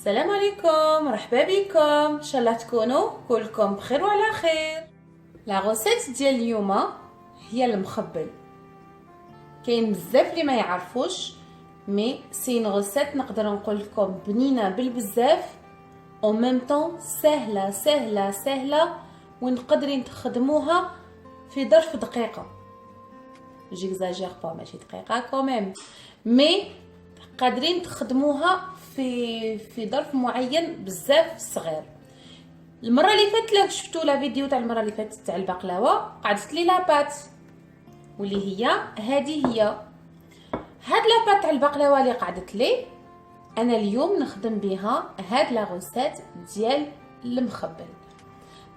السلام عليكم، مرحبا بكم. ان شاء الله تكونوا كلكم بخير وعلى خير. لا غوسيت ديال اليوم هي المخبل. كاين بزاف اللي ما يعرفوش مي سي غوسيت نقدر نقول لكم بنينه بالبزاف او ميم طون سهله سهله سهله ونقدرين تخدموها في ظرف دقيقه. جيكزاجير با ماشي دقيقه كوميم مي قادرين تخدموها في ظرف معين بزاف صغير. المره اللي فاتت لو شفتوا لا فيديو تاع المره اللي فاتت تاع البقلاوه قعدت لي لاباط واللي هي هذه هي هاد لاباط تاع البقلاوه اللي قعدت لي انا اليوم نخدم بها هاد لا غوسيت ديال المخبل.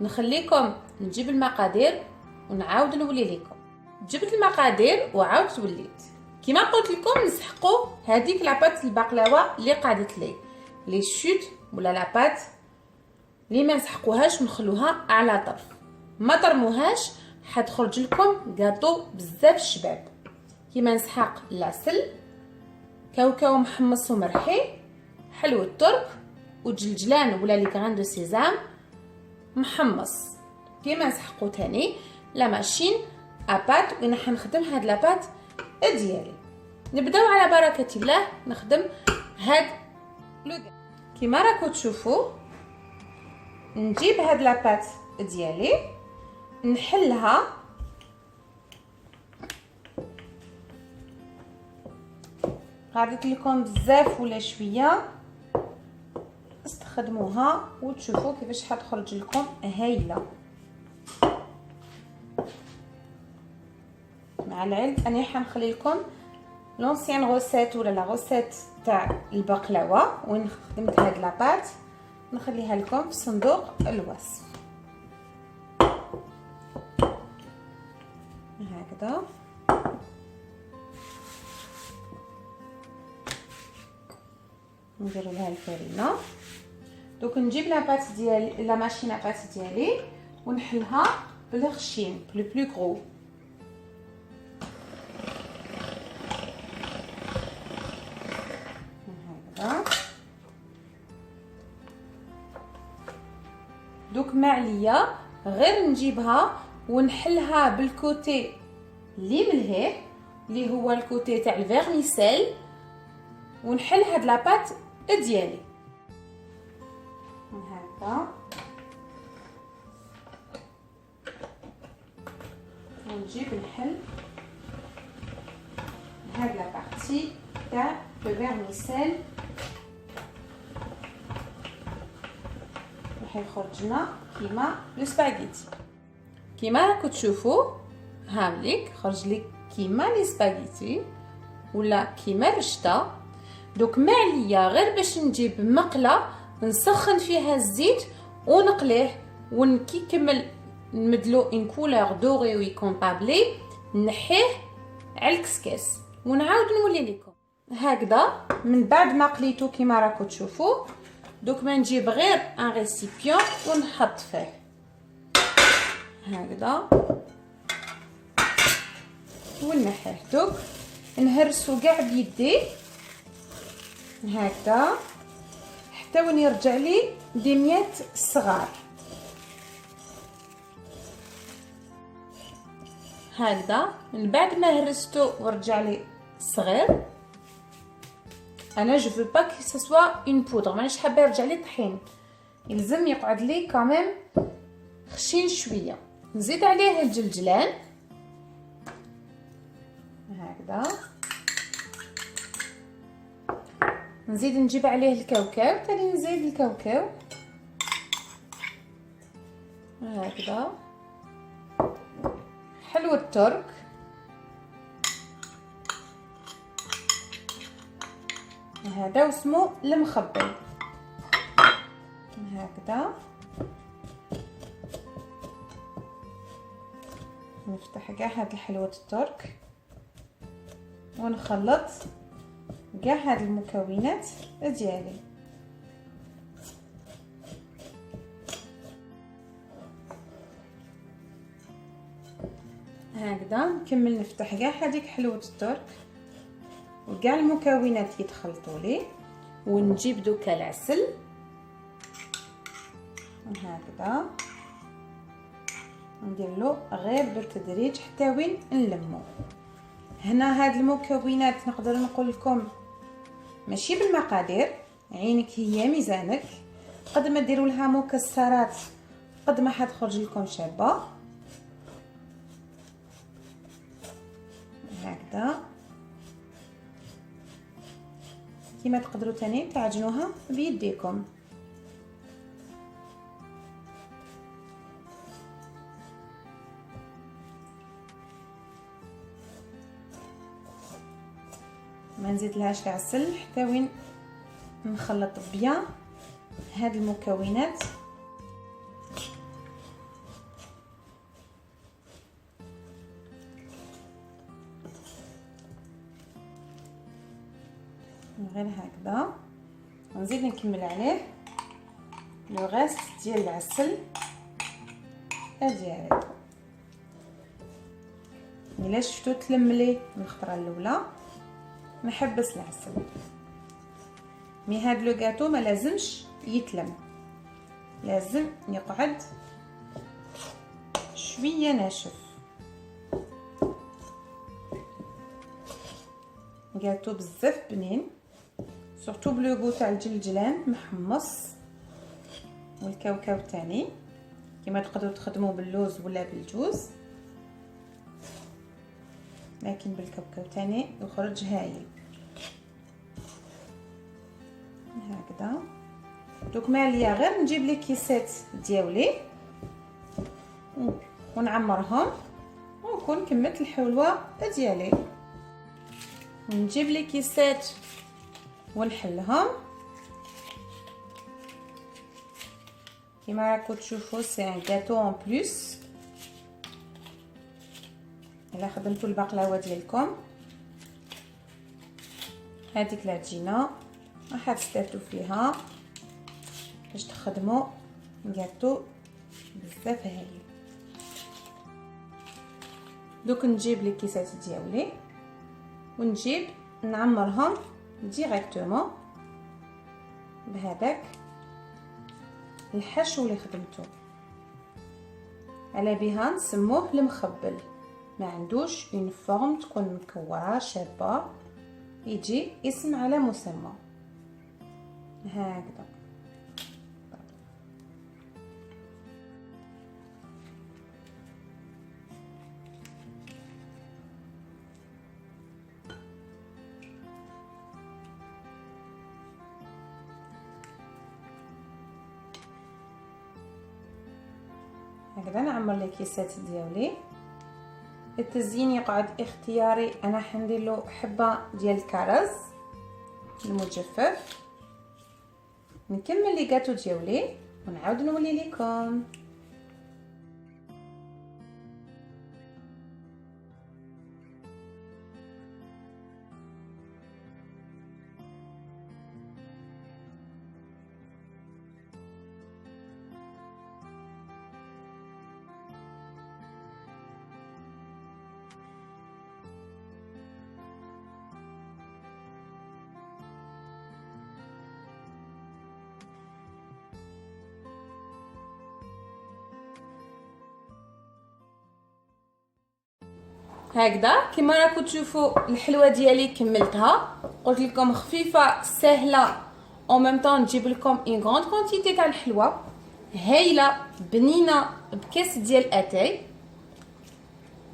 نخليكم نجيب المقادير ونعاود نولي لكم. جبت المقادير وعاودت وليت كيما قلت لكم نسحقوا هذيك لاباط البقلاوه اللي قعدت لي لي شوت ولا لاباط اللي ما نسحقوهاش ونخلوها على طرف ما ترموهاش حتخرج لكم غاطو بزاف شباب. كيما نسحق العسل كاوكاو محمص ومرحي حلو الترك وجلجلان ولا لي غران دو سيزام محمص. كيما نسحقو تاني لا ماشين اباط وين حنخدم هاد لاباط ديالي. نبداو على بركه الله نخدم هاد لو. كيما راكو تشوفوا نجيب هاد لاباط ديالي نحلها قعدت لكم بزاف ولا شويه استخدموها وتشوفوا كيفاش حتخرج لكم هايله. مع العلم اني حنخلي لكم لونسيان غوسيت ولا لا غوسيت تاع البقلاوه وين خدمت هاد لاباط نخليها لكم في صندوق الوصف هكذا. نديرو لها الفرينه. دوك نجيب لاباط ديال لا ماشين اباط ديالي ونحلها بالخشين بلو غرو. دوك ما عليا غير نجيبها ونحلها بالكوتي اللي ملهيه اللي هو الكوتي تاع الفيرميسيل ونحل هاد لاباط ديالي هكا ونجيب نحل هاد لابارتي تاع الفيرميسيل يخرج لنا كيما لو سباغيتي. كيما راكم تشوفوا هامليك خرج لي كيما لي سباغيتي ولا كيما الرشته. دوك ما عليا غير باش نجيب مقله نسخن فيها الزيت ونقليه ونكي كمل نمدلو ان كولور دوري وي كونطابلي نحيه على الكسكاس ونعاود نولي لكم هكذا. من بعد ما قليتو كيما راكم تشوفوا دوك ما نجيب غير ان ريسيبيون ونحط فيه هكذا ونحيه. دوك نهرسو كاع بيدي هكذا حتى وين يرجع لي ديميات صغار هكذا. من بعد ما هرستو ورجع لي صغير انا جو فو با كي سا سوا اون بودر مانيش حابه يرجع لي طحين يلزم يقعد لي كاميم خشين شويه. نزيد عليه الجلجلان هكذا نزيد نجيب عليه الكاوكاو تاني نزيد الكاوكاو هكذا حلو الترك هذا اسمه المخبل هكذا. نفتح كاع هاد الحلوة الترك ونخلط كاع هاد المكونات ديالي هكذا. نكمل نفتح كاع هذيك حلوة الترك وكاع المكونات يتخلطوا لي ونجيب دوكا العسل هكذا، ندير له غير بالتدريج حتى وين نلمو. هنا هاد المكونات نقدر نقول لكم ماشي بالمقادير، عينك هي ميزانك. قد ما ديروا لها مكسرات قد ما حتخرج لكم شابه هكذا. كيما تقدروا تاني تعجنوها بيديكم. ما نزيد لهاش العسل حتى وين نخلط بيان هاد المكونات. غير هكذا، ونزيد نكمل عليه لو غاست ديال العسل ديالي. الا شفتو تلملي من الخطره الاولى نحبس العسل، مي هاد لو غاتو ما لازمش يتلم، لازم يقعد شويه ناشف. غاتو بزاف بنين، سورتو بلوغو تاع الجلجلان محمص والكاوكاو تاني. كيما تقدروا تخدموا باللوز ولا بالجوز، لكن بالكاوكاو تاني يخرج هايل هكذا. دوك ماليا غير نجيب لي كيسات ديالي ونعمرهم ونكون كملت الحلوه ديالي. نجيب لي كيسات ونحلهم كيما راكم تشوفوا. سي ان غاتو اون بلوس. الا خدمتوا البقلاوه ديالكم هذيك العجينه راح تستافدوا فيها باش تخدموا غاتو بزاف هايل. دوك نجيب لي كيسات ديالي ونجيب نعمرهم ديريكتومون بهذاك الحشو اللي خدمته. على بها نسموه المخبل، ما عندوش اون فورم تكون مكوره شابه، يجي اسم على مسمى هكذا. هكذا نعمر لي كيسات ديالي. التزيين يقعد اختياري، انا حندير له حبه ديال الكرز المجفف. نكمل لي غاتو ديالي ونعاود نولي لكم. هكذا كما راكم تشوفوا الحلوه ديالي كملتها. قلت لكم خفيفه سهله او ميم طون نجيب لكم اون غروند كونتيتي تاع الحلوه هايله بنينه بكاس ديال اتاي.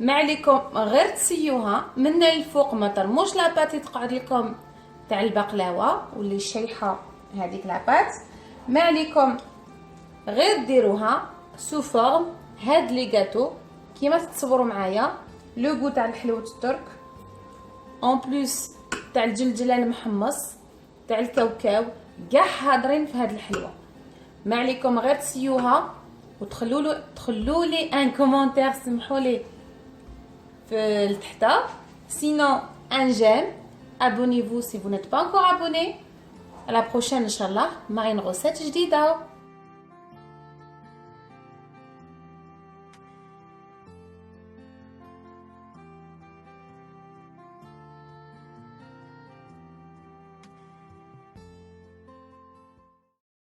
ما عليكم غير تسيوها من الفوق، ما ترموش لاباط تقعد لكم تاع البقلاوه واللي شيحه هذيك لاباط. ما عليكم غير ديروها سو فورم هاد لي غاتو كيما تتصوروا معايا. لو غو تاع الحلوة الترك اون بلوس تاع الجلجلان المحمص تاع الكاوكاو كاع حاضرين في هاد الحلوه. ما عليكم غير تسيوها وتخلوا لي ان كومونتير، سمحوا لي في لتحت. سينو ان جيم، abonnez-vous si vous n'êtes pas encore abonné. à la prochaine ان شاء الله مع une recette جديده.